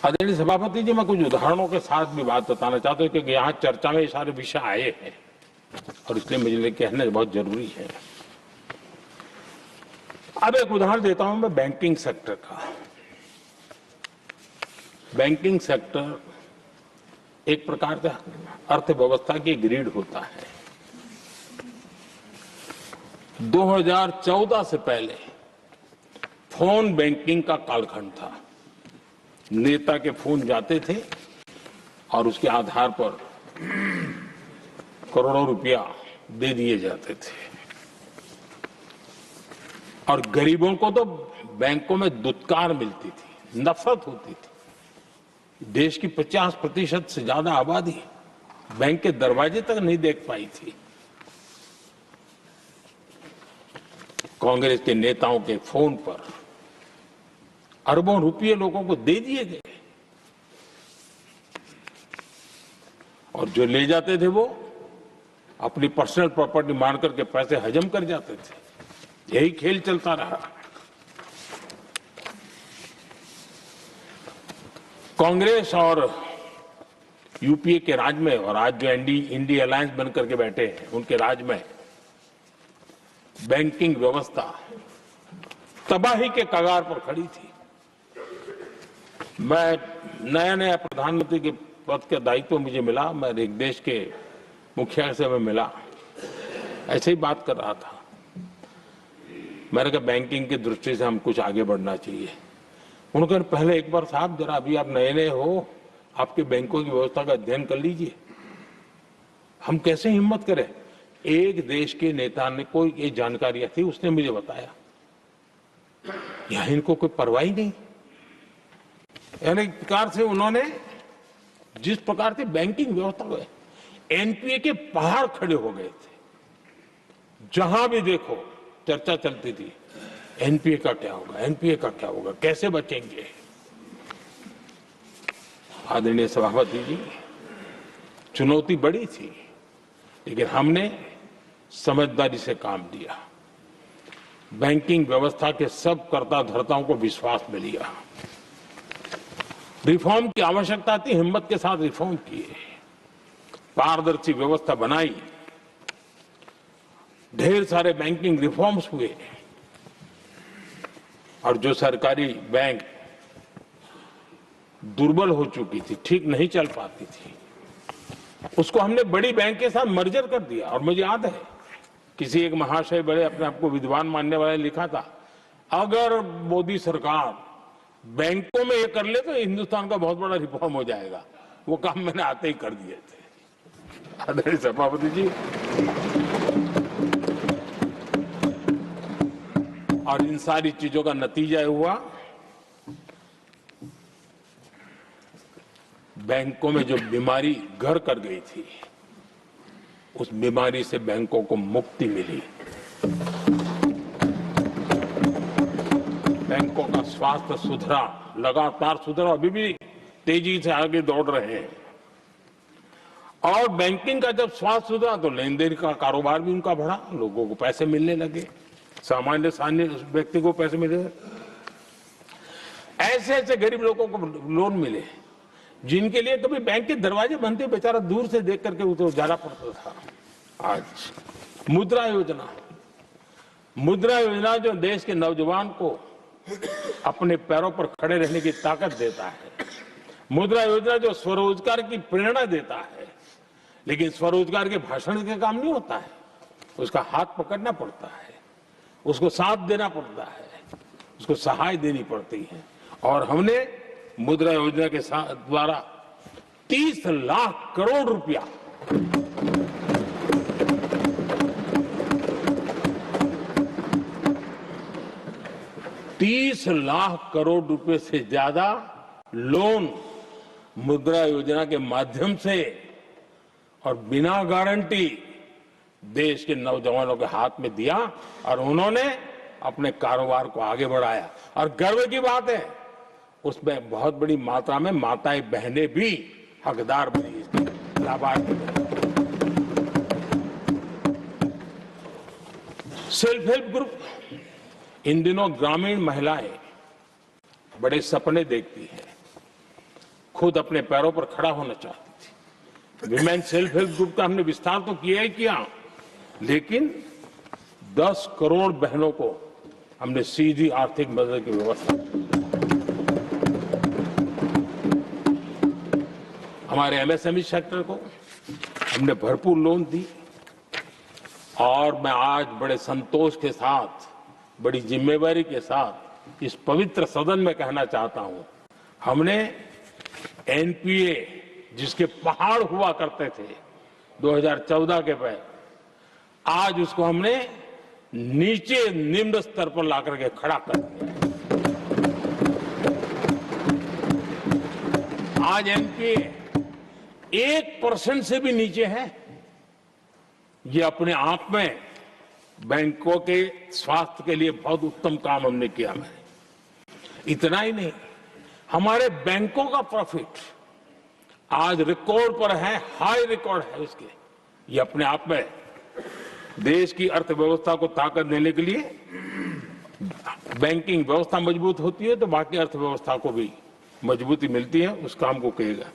आदरणीय सभापति जी, मैं कुछ उदाहरणों के साथ भी बात बताना चाहता हूँ क्योंकि यहाँ चर्चा में ये सारे विषय आए हैं और इसलिए मुझे कहना बहुत जरूरी है। अब एक उदाहरण देता हूं मैं बैंकिंग सेक्टर का। बैंकिंग सेक्टर एक प्रकार का अर्थव्यवस्था की ग्रिड होता है। 2014 से पहले फोन बैंकिंग का कालखंड था। नेता के फोन जाते थे और उसके आधार पर करोड़ों रुपया दे दिए जाते थे और गरीबों को तो बैंकों में दुत्कार मिलती थी, नफरत होती थी। देश की 50% से ज्यादा आबादी बैंक के दरवाजे तक नहीं देख पाई थी। कांग्रेस के नेताओं के फोन पर अरबों रुपये लोगों को दे दिए गए और जो ले जाते थे वो अपनी पर्सनल प्रॉपर्टी मान करके पैसे हजम कर जाते थे। यही खेल चलता रहा। कांग्रेस और यूपीए के राज में और आज जो इंडी अलायंस बन करके बैठे हैं उनके राज में बैंकिंग व्यवस्था तबाही के कगार पर खड़ी थी। मैं नया प्रधानमंत्री के पद का दायित्व मुझे मिला, मैं एक देश के मुखिया से मैं मिला, ऐसे ही बात कर रहा था। मैंने कहा बैंकिंग की दृष्टि से हम कुछ आगे बढ़ना चाहिए। उन्होंने कहा पहले एक बार साहब जरा अभी आप नए हो, आपके बैंकों की व्यवस्था का अध्ययन कर लीजिए। हम कैसे हिम्मत करें। एक देश के नेता ने कोई ये जानकारियां थी, उसने मुझे बताया यहां इनको कोई परवाह ही नहीं। यानी एक प्रकार से उन्होंने जिस प्रकार से बैंकिंग व्यवस्था में एनपीए के पहाड़ खड़े हो गए थे। जहां भी देखो चर्चा चलती थी एनपीए का क्या होगा, एनपीए का क्या होगा, कैसे बचेंगे। आदरणीय सभापति जी, चुनौती बड़ी थी लेकिन हमने समझदारी से काम लिया। बैंकिंग व्यवस्था के सब कर्ता धर्ताओं को विश्वास में लिया। रिफॉर्म की आवश्यकता थी, हिम्मत के साथ रिफॉर्म किए, पारदर्शी व्यवस्था बनाई, ढेर सारे बैंकिंग रिफॉर्म्स हुए और जो सरकारी बैंक दुर्बल हो चुकी थी, ठीक नहीं चल पाती थी, उसको हमने बड़ी बैंक के साथ मर्जर कर दिया। और मुझे याद है किसी एक महाशय बड़े अपने आप को विद्वान मानने वाले ने लिखा था, अगर मोदी सरकार बैंकों में ये कर ले तो हिंदुस्तान का बहुत बड़ा रिफॉर्म हो जाएगा। वो काम मैंने आते ही कर दिए थे। आदरणीय सभापति जी, और इन सारी चीजों का नतीजा हुआ बैंकों में जो बीमारी घर कर गई थी उस बीमारी से बैंकों को मुक्ति मिली। बैंकों का स्वास्थ्य सुधरा, लगातार सुधरा, अभी भी तेजी से आगे दौड़ रहे हैं। और बैंकिंग का जब स्वास्थ्य सुधरा तो लेन देन का कारोबार भी उनका बढ़ा, लोगों को पैसे मिलने लगे, सामान्य व्यक्ति को पैसे मिले। ऐसे ऐसे गरीब लोगों को लोन मिले जिनके लिए कभी बैंक के दरवाजे बंद थे, बेचारा दूर से देख करके उसे जाना पड़ता था। आज मुद्रा योजना जो देश के नौजवान को अपने पैरों पर खड़े रहने की ताकत देता है, मुद्रा योजना जो स्वरोजगार की प्रेरणा देता है, लेकिन स्वरोजगार के भाषण के काम नहीं होता है, उसका हाथ पकड़ना पड़ता है, उसको साथ देना पड़ता है, उसको सहाय देनी पड़ती है। और हमने मुद्रा योजना के द्वारा 30 लाख करोड़ रुपया $30 लाख करोड़ से ज्यादा लोन मुद्रा योजना के माध्यम से और बिना गारंटी देश के नौजवानों के हाथ में दिया और उन्होंने अपने कारोबार को आगे बढ़ाया। और गर्व की बात है उसमें बहुत बड़ी मात्रा में माताएं बहनें भी हकदार बनी, लाभार्थी बनी। सेल्फ हेल्प ग्रुप, इन दिनों ग्रामीण महिलाएं बड़े सपने देखती हैं। खुद अपने पैरों पर खड़ा होना चाहती थी। विमेन सेल्फ हेल्प ग्रुप का हमने विस्तार तो किया ही किया, लेकिन 10 करोड़ बहनों को हमने सीधी आर्थिक मदद की व्यवस्था की। हमारे एमएसएमई सेक्टर को हमने भरपूर लोन दी और मैं आज बड़े संतोष के साथ, बड़ी जिम्मेवारी के साथ इस पवित्र सदन में कहना चाहता हूं, हमने एनपीए जिसके पहाड़ हुआ करते थे 2014 के पहले, आज उसको हमने नीचे निम्न स्तर पर लाकर के खड़ा कर दिया। आज एनपीए 1% से भी नीचे है। ये अपने आप में बैंकों के स्वास्थ्य के लिए बहुत उत्तम काम हमने किया है। इतना ही नहीं, हमारे बैंकों का प्रॉफिट आज रिकॉर्ड पर है, हाई रिकॉर्ड है उसके। ये अपने आप में देश की अर्थव्यवस्था को ताकत देने के लिए, बैंकिंग व्यवस्था मजबूत होती है तो बाकी अर्थव्यवस्था को भी मजबूती मिलती है। उस काम को कहेगा।